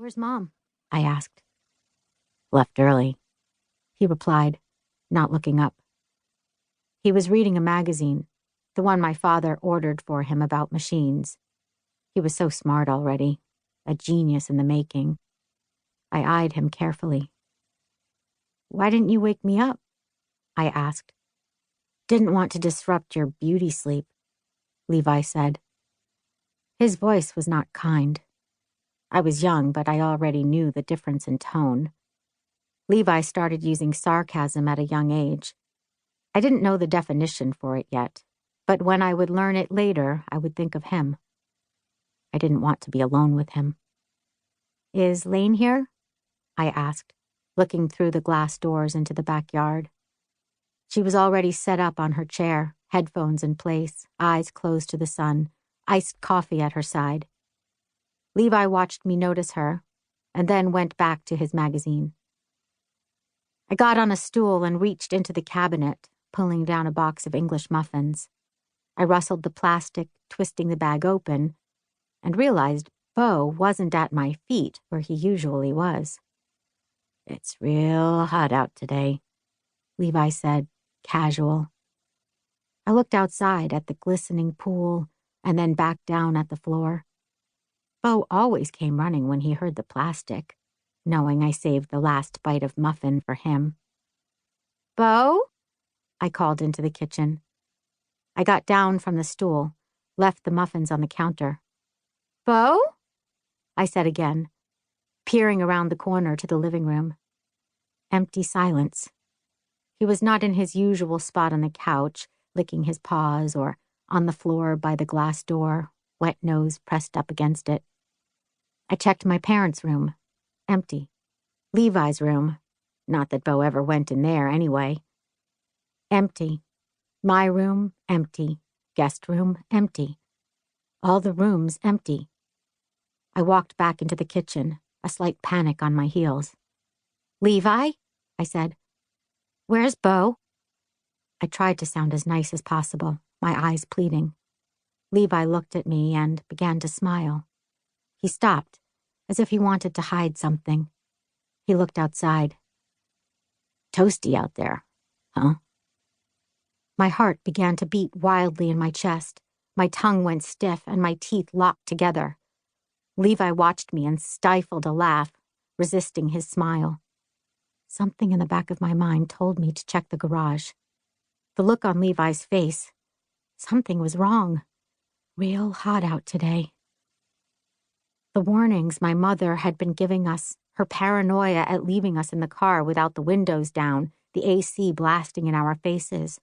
"Where's Mom?" I asked. "Left early," he replied, not looking up. He was reading a magazine, the one my father ordered for him about machines. He was so smart already, a genius in the making. I eyed him carefully. "Why didn't you wake me up?" I asked. "Didn't want to disrupt your beauty sleep," Levi said. His voice was not kind. I was young, but I already knew the difference in tone. Levi started using sarcasm at a young age. I didn't know the definition for it yet, but when I would learn it later, I would think of him. I didn't want to be alone with him. "Is Lane here?" I asked, looking through the glass doors into the backyard. She was already set up on her chair, headphones in place, eyes closed to the sun, iced coffee at her side. Levi watched me notice her, and then went back to his magazine. I got on a stool and reached into the cabinet, pulling down a box of English muffins. I rustled the plastic, twisting the bag open, and realized Beau wasn't at my feet where he usually was. "It's real hot out today," Levi said, casual. I looked outside at the glistening pool and then back down at the floor. Beau always came running when he heard the plastic, knowing I saved the last bite of muffin for him. "Beau?" I called into the kitchen. I got down from the stool, left the muffins on the counter. "Beau?" I said again, peering around the corner to the living room. Empty silence. He was not in his usual spot on the couch, licking his paws, or on the floor by the glass door, wet nose pressed up against it. I checked my parents' room. Empty. Levi's room. Not that Beau ever went in there anyway. Empty. My room, empty. Guest room, empty. All the rooms empty. I walked back into the kitchen, a slight panic on my heels. "Levi?" I said. "Where's Beau?" I tried to sound as nice as possible, my eyes pleading. Levi looked at me and began to smile. He stopped, as if he wanted to hide something. He looked outside. "Toasty out there, huh?" My heart began to beat wildly in my chest. My tongue went stiff and my teeth locked together. Levi watched me and stifled a laugh, resisting his smile. Something in the back of my mind told me to check the garage. The look on Levi's face. Something was wrong. Real hot out today. The warnings my mother had been giving us, her paranoia at leaving us in the car without the windows down, the AC blasting in our faces.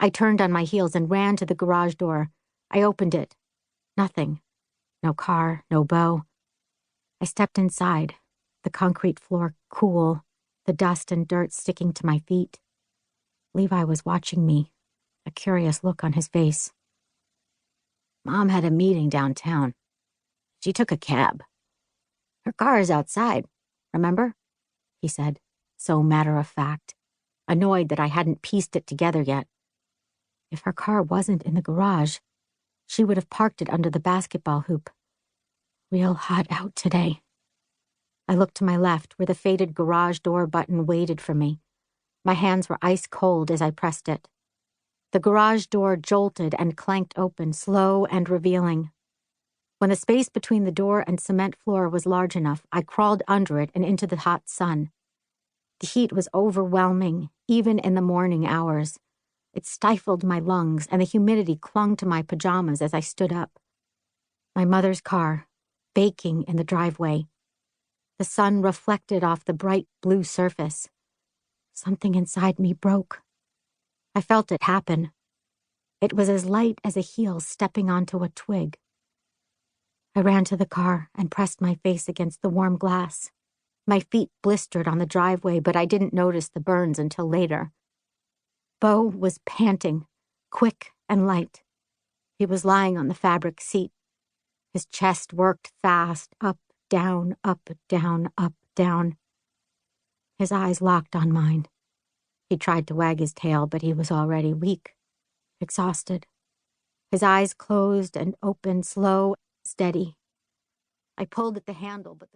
I turned on my heels and ran to the garage door. I opened it. Nothing. No car, no Beau. I stepped inside, the concrete floor cool, the dust and dirt sticking to my feet. Levi was watching me, a curious look on his face. "Mom had a meeting downtown. She took a cab. Her car is outside, remember?" he said, so matter-of-fact, annoyed that I hadn't pieced it together yet. If her car wasn't in the garage, she would have parked it under the basketball hoop. Real hot out today. I looked to my left, where the faded garage door button waited for me. My hands were ice cold as I pressed it. The garage door jolted and clanked open, slow and revealing. When the space between the door and cement floor was large enough, I crawled under it and into the hot sun. The heat was overwhelming, even in the morning hours. It stifled my lungs, and the humidity clung to my pajamas as I stood up. My mother's car, baking in the driveway. The sun reflected off the bright blue surface. Something inside me broke. I felt it happen. It was as light as a heel stepping onto a twig. I ran to the car and pressed my face against the warm glass. My feet blistered on the driveway, but I didn't notice the burns until later. Beau was panting, quick and light. He was lying on the fabric seat. His chest worked fast, up, down, up, down, up, down. His eyes locked on mine. He tried to wag his tail, but he was already weak, exhausted. His eyes closed and opened, slow, steady. I pulled at the handle, but the